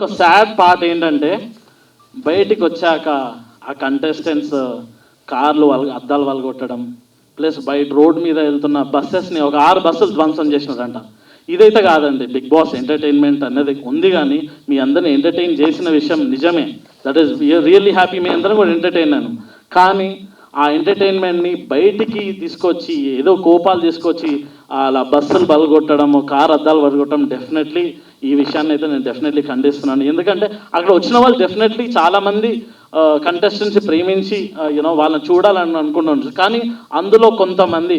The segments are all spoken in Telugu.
ఒక సాడ్ పార్ట్ ఏంటంటే బయటికి వచ్చాక ఆ కంటెస్టెంట్స్ కార్లు అద్దాలు వలగొట్టడం, ప్లస్ బయట రోడ్ మీద వెళ్తున్న బస్సెస్ని ఒక 6 బస్సులు ధ్వంసం చేసినారంట. ఇదైతే కాదండి, బిగ్ బాస్ ఎంటర్టైన్మెంట్ అనేది ఉంది, కానీ మీ అందరిని ఎంటర్టైన్ చేసిన విషయం నిజమే. దట్ ఈస్ రియల్లీ హ్యాపీ, మీ అందరం కూడా ఎంటర్టైన్ అయ్యాను. కానీ ఆ ఎంటర్టైన్మెంట్ని బయటికి తీసుకొచ్చి ఏదో కోపాలు తీసుకొచ్చి అలా బస్సులు బలగొట్టడం, కార్ అద్దాలు బలగొట్టడం, డెఫినెట్లీ ఈ విషయాన్ని అయితే నేను డెఫినెట్లీ ఖండిస్తున్నాను. ఎందుకంటే అక్కడ వచ్చిన వాళ్ళు డెఫినెట్లీ చాలామంది కంటెస్టెంట్స్ ప్రేమించి యూనో వాళ్ళని చూడాలని అనుకుంటున్నారు. కానీ అందులో కొంతమంది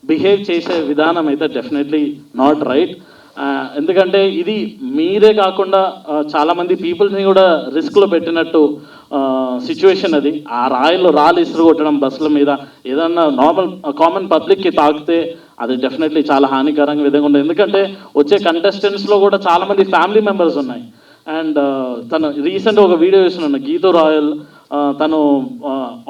బిహేవ్ చేసే విధానం అయితే డెఫినెట్లీ నాట్ రైట్. ఎందుకంటే ఇది మీరే కాకుండా చాలామంది పీపుల్స్ని కూడా రిస్క్లో పెట్టినట్టు సిచ్యువేషన్ అది. ఆ రాళ్ళు ఇసురు కొట్టడం బస్సుల మీద, ఏదన్నా కామన్ పబ్లిక్కి తాకితే అది డెఫినెట్లీ చాలా హానికరంగా విధంగా ఉంటుంది. ఎందుకంటే వచ్చే కంటెస్టెంట్స్లో కూడా చాలామంది ఫ్యామిలీ మెంబర్స్ ఉన్నాయి. అండ్ తను రీసెంట్గా ఒక వీడియో చూస్తున్నాను, గీతూ రాయల్ తను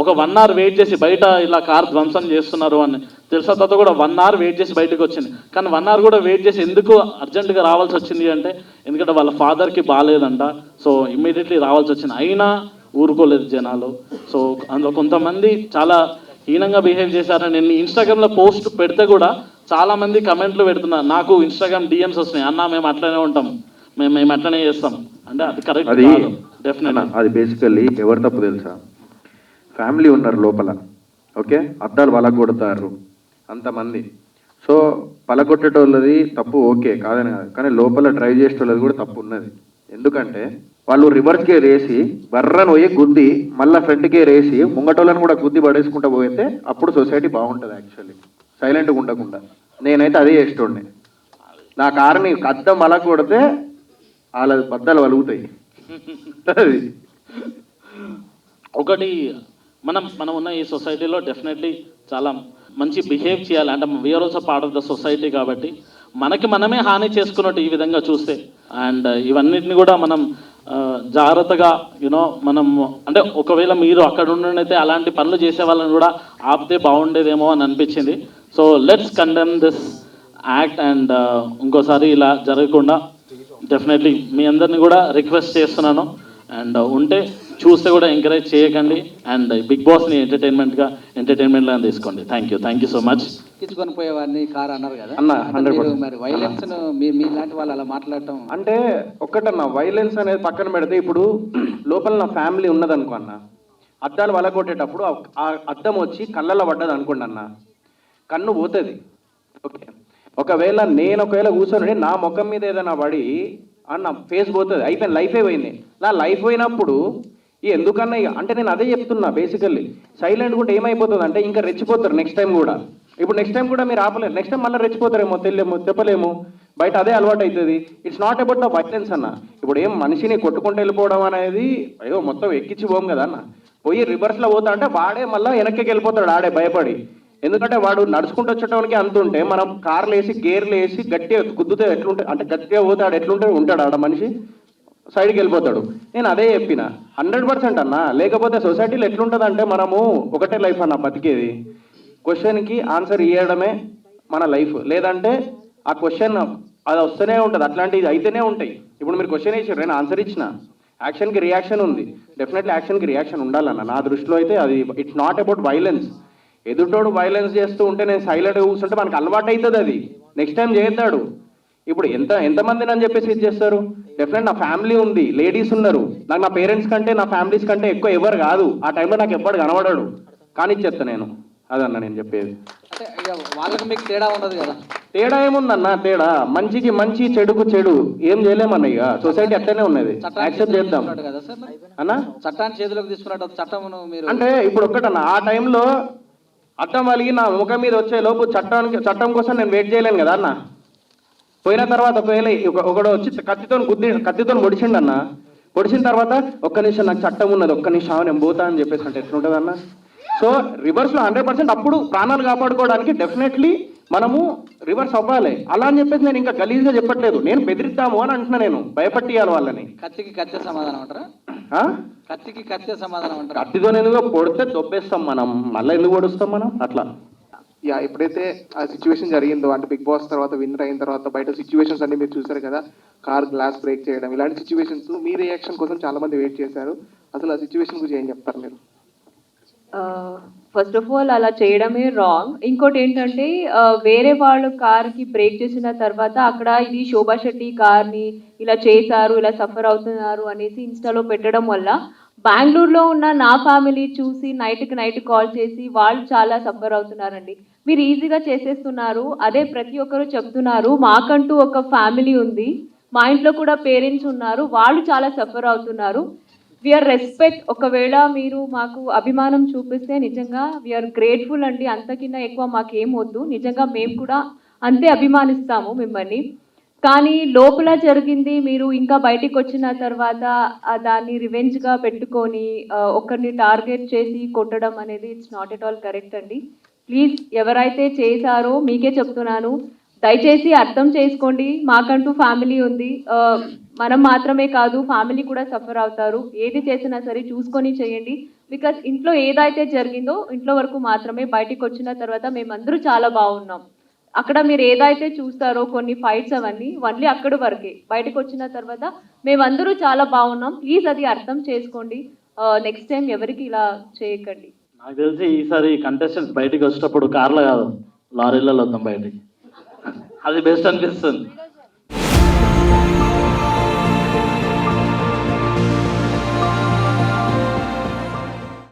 ఒక 1 hour వెయిట్ చేసి బయట ఇలా కార్ ధ్వంసం చేస్తున్నారు అని తెలిసిన తర్వాత కూడా 1 hour వెయిట్ చేసి బయటకు వచ్చింది. కానీ 1 hour కూడా వెయిట్ చేసి ఎందుకు అర్జెంటుగా రావాల్సి వచ్చింది అంటే, ఎందుకంటే వాళ్ళ ఫాదర్కి బాగాలేదంట, సో ఇమ్మీడియట్లీ రావాల్సి వచ్చింది. అయినా ఊరుకోలేదు జనాలు. సో అందులో కొంతమంది చాలా హీనంగా బిహేవ్ చేశారని నేను ఇన్స్టాగ్రామ్లో పోస్ట్ పెడితే కూడా చాలామంది కమెంట్లు పెడుతున్నారు. నాకు ఇన్స్టాగ్రామ్ డిఎమ్స్ వస్తున్నాయి, అన్న మేము అట్లనే ఉంటాం, మేము అట్లనే చేస్తాం అంటే. అది కరెక్ట్ కాదు. డెఫినెట్గా అది బేసికల్లీ ఎవరు తప్పు తెలుసా? ఫ్యామిలీ ఉన్నారు లోపల, ఓకే, అద్దాలు పలగొడతారు అంతమంది. సో పలగొట్టేటోళ్ళది తప్పు ఓకే కాదని కాదు, కానీ లోపల డ్రైవ్ చేసేటోళ్ళది కూడా తప్పు ఉన్నది. ఎందుకంటే వాళ్ళు రివర్స్ గేర్ వేసి బర్రను పోయి గుద్ది మళ్ళీ ఫ్రంట్ గేర్ వేసి ముంగటోళ్ళని కూడా గుద్ది పడేసుకుంటూ పోతే అప్పుడు సొసైటీ బాగుంటుంది. యాక్చువల్లీ సైలెంట్గా ఉండకుండా నేనైతే అదే చేస్తుండే. నా కారుని అద్దం పలగొడితే వాళ్ళ బద్దలు వలుగుతాయి. ఒకటి మనం ఉన్న ఈ సొసైటీలో డెఫినెట్లీ చాలా మంచి బిహేవ్ చేయాలి. అంటే we are also part of the society కాబట్టి మనమే హాని చేసుకున్నట్టు ఈ విధంగా చూస్తే. అండ్ ఇవన్నిటిని కూడా మనం జాగ్రత్తగా యూనో మనం అంటే ఒకవేళ మీరు అక్కడ ఉండనైతే అలాంటి పనులు చేసే వాళ్ళని కూడా ఆపితే బాగుండేదేమో అని అనిపించింది. So let's condemn this act and ఇంకోసారి ఇలా జరగకుండా డెఫినెట్లీ మీ అందరినీ కూడా రిక్వెస్ట్ చేస్తున్నాను. అండ్ ఉంటే చూస్తే కూడా ఎంకరేజ్ చేయకండి. అండ్ బిగ్ బాస్ని ఎంటర్టైన్మెంట్గా తీసుకోండి. Thank you so much. ఎక్కించుకొని పోయేవాడిని కార్ అన్నారు కదా అన్న, మరి వైలెన్స్ మీలాంటి వాళ్ళు అలా మాట్లాడటం అంటే ఒక్కటన్నా, వైలెన్స్ అనేది పక్కన పెడితే ఇప్పుడు లోపల నా ఫ్యామిలీ ఉన్నదనుకో అన్న, అద్దాలు వలగొట్టేటప్పుడు ఆ అద్దం వచ్చి కళ్ళల్లో పడ్డది అనుకోండి అన్న, కన్ను పోతుంది. ఓకే, ఒకవేళ కూర్చొని నా ముఖం మీద ఏదైనా పడి అన్న ఫేస్ పోతుంది, అయిపోయింది, లైఫే పోయింది. నా లైఫ్ పోయినప్పుడు ఎందుకన్నా అంటే నేను అదే చెప్తున్నా. బేసికల్లీ సైలెంట్ కూడా ఏమైపోతుంది అంటే ఇంకా రెచ్చిపోతారు నెక్స్ట్ టైం కూడా. ఇప్పుడు నెక్స్ట్ టైం కూడా మీరు ఆపలేరు, నెక్స్ట్ టైం మళ్ళీ రెచ్చిపోతారేమో, చెప్పలేము. బయట అదే అలవాటు అవుతుంది. It's not about the violence అన్న. ఇప్పుడు ఏం మనిషిని కొట్టుకుంటూ వెళ్ళిపోవడం అనేది అయ్యో మొత్తం ఎక్కించి పోం కదా అన్న. పోయి రివర్స్లో పోతా అంటే వాడే మళ్ళీ వెనక్కి వెళ్ళిపోతాడు ఆడే భయపడి. ఎందుకంటే వాడు నడుచుకుంటూ వచ్చేటోనికి అంత ఉంటే మనం కార్లు వేసి గేర్లు వేసి గట్టిగా గుద్దుతే ఎట్లుంటే అంటే గట్టిగా పోతాడు, ఎట్లుంటే ఉంటాడు ఆడ మనిషి, సైడ్కి వెళ్ళిపోతాడు. నేను అదే చెప్పిన 100% అన్న. లేకపోతే సొసైటీలో ఎట్లుంటుంది అంటే మనము ఒకటే లైఫ్ అన్న బతికేది, క్వశ్చన్కి ఆన్సర్ ఇవ్వడమే మన లైఫ్. లేదంటే ఆ క్వశ్చన్ అది వస్తూనే ఉంటుంది, అట్లాంటివి అయితేనే ఉంటాయి. ఇప్పుడు మీరు క్వశ్చన్ ఇచ్చారు, నేను ఆన్సర్ ఇచ్చిన, యాక్షన్కి రియాక్షన్ ఉంది, డెఫినెట్లీ యాక్షన్కి రియాక్షన్ ఉండాలన్న. నా దృష్టిలో అయితే అది ఇట్స్ నాట్ అబౌట్ వైలెన్స్. ఎదుటోడు వైలెన్స్ చేస్తూ ఉంటే నేను సైలెంట్గా కూర్చుంటే మనకు అలవాటు అవుతుంది, అది నెక్స్ట్ టైం చేస్తాడు. ఇప్పుడు ఎంతమందిని అని చెప్పేసి ఇది చేస్తారు. డెఫినెట్ నా ఫ్యామిలీ ఉంది, లేడీస్ ఉన్నారు, నాకు నా పేరెంట్స్ కంటే నా ఫ్యామిలీస్ కంటే ఎక్కువ ఎవరు కాదు. ఆ టైంలో నాకు ఎవ్వడు కనబడాడు, కానీ ఇచ్చేస్తా నేను. అదన్న నేను చెప్పేది. అంటే ఇక వాళ్ళకి మీకు తేడా ఉండదు కదా? తేడా ఏముందన్న, తేడా మంచికి మంచి, చెడుకు చెడు, ఏం చేయలేమన్న. ఇక సొసైటీ అట్లనే ఉన్నది, యాక్సెప్ట్ చేద్దాం కదా సార్ అన్న. చట్టాన్ని చేతిలోకి తీసుకున్నట్టు చట్టం మీరు అంటే ఇప్పుడు ఒక్కటన్న, ఆ టైంలో అడ్డం వలిగి నా ముఖం మీద వచ్చే లోపు చట్టం కోసం నేను వెయిట్ చేయలేను కదా అన్న. పోయిన తర్వాత ఒకవేళ ఒకడు వచ్చి కత్తితో పొడిచిండన్న, పొడిచిన తర్వాత ఒక్క నిమిషం నాకు చట్టం ఉన్నది, ఒక్క నిమిషం నేను పోతా అని చెప్పేసి అంటే ఎట్లుంటుంది అన్న. సో రివర్స్లో 100% అప్పుడు ప్రాణాలు కాపాడుకోవడానికి డెఫినెట్లీ మనము రివర్స్ అవ్వాలి. అలా అని చెప్పేసి నేను ఇంకా గలీజ్గా చెప్పట్లేదు, నేను బెదిరిద్దాము అని అంటున్నా, నేను భయపట్టియాలి వాళ్ళని. కత్తికి కత్తి సమాధానం అంటారా? కత్తికి కత్తి సమాధానం అంటారా? కత్తితో ఎందుకు పొడితే దొబ్బేస్తాం మనం, మళ్ళీ ఎందుకు పొడుస్తాం మనం అట్లా. యా ఎప్పుడైతే ఆ సిచ్యువేషన్ జరిగిందో అంటే బిగ్ బాస్ తర్వాత విన్నర్ అయిన తర్వాత బయట సిచ్యువేషన్స్ అన్ని మీరు చూసారు కదా, కార్ గ్లాస్ బ్రేక్ చేయడం ఇలాంటి సిచ్యువేషన్స్ మీ రియాక్షన్ కోసం చాలా మంది వెయిట్ చేశారు. అసలు ఆ సిచ్యువేషన్ గురించి ఏం చెప్తారు మీరు? ఫస్ట్ ఆఫ్ ఆల్ అలా చేయడమే రాంగ్. ఇంకోటి ఏంటంటే వేరే వాళ్ళు కార్కి బ్రేక్ చేసిన తర్వాత అక్కడ ఇది శోభా శెట్టి కార్ని ఇలా చేశారు, ఇలా సఫర్ అవుతున్నారు అనేసి ఇన్స్టాలో పెట్టడం వల్ల బెంగళూరులో ఉన్న నా ఫ్యామిలీ చూసి నైట్కి నైట్ కాల్ చేసి వాళ్ళు చాలా సఫర్ అవుతున్నారండి. మీరు ఈజీగా చేసేస్తున్నారు. అదే ప్రతి ఒక్కరు చెప్తున్నారు, మాకంటూ ఒక ఫ్యామిలీ ఉంది, మా ఇంట్లో కూడా పేరెంట్స్ ఉన్నారు, వాళ్ళు చాలా సఫర్ అవుతున్నారు. We are respect. ఒకవేళ మీరు మాకు అభిమానం చూపిస్తే నిజంగా వీఆర్ గ్రేట్ఫుల్ అండి. అంతకిన్నా ఎక్కువ మాకేం వద్దు. నిజంగా మేము కూడా అంతే అభిమానిస్తాము మిమ్మల్ని. కానీ లోపల జరిగింది మీరు ఇంకా బయటికి వచ్చిన తర్వాత దాన్ని రివెంజ్గా పెట్టుకొని ఒకరిని టార్గెట్ చేసి కొట్టడం అనేది it's not at all correct అండి. ప్లీజ్ ఎవరైతే చేశారో మీకే చెప్తున్నాను, దయచేసి అర్థం చేసుకోండి. మాకంటూ ఫ్యామిలీ ఉంది. మనం మాత్రమే కాదు, ఫ్యామిలీ కూడా సఫర్ అవుతారు. ఏది చేసినా సరే చూసుకొని చేయండి. బికాస్ ఇంట్లో ఏదైతే జరిగిందో ఇంట్లో వరకు మాత్రమే. బయటికి వచ్చిన తర్వాత మేమందరూ చాలా బాగున్నాం. అక్కడ మీరు ఏదైతే చూస్తారో కొన్ని ఫైట్స్ అవన్నీ ఓన్లీ అక్కడి వరకే. బయటకు వచ్చిన తర్వాత మేమందరూ చాలా బాగున్నాం. ప్లీజ్ అది అర్థం చేసుకోండి. నెక్స్ట్ టైం ఎవరికి ఇలా చేయకండి. నాకు తెలిసి ఈసారి కంటెస్టెంట్స్ బయటికి వచ్చేటప్పుడు కార్లో కాదు లారీలలో వద్దాం బయటికి. అది బెస్ట్ అనిపిస్తుంది.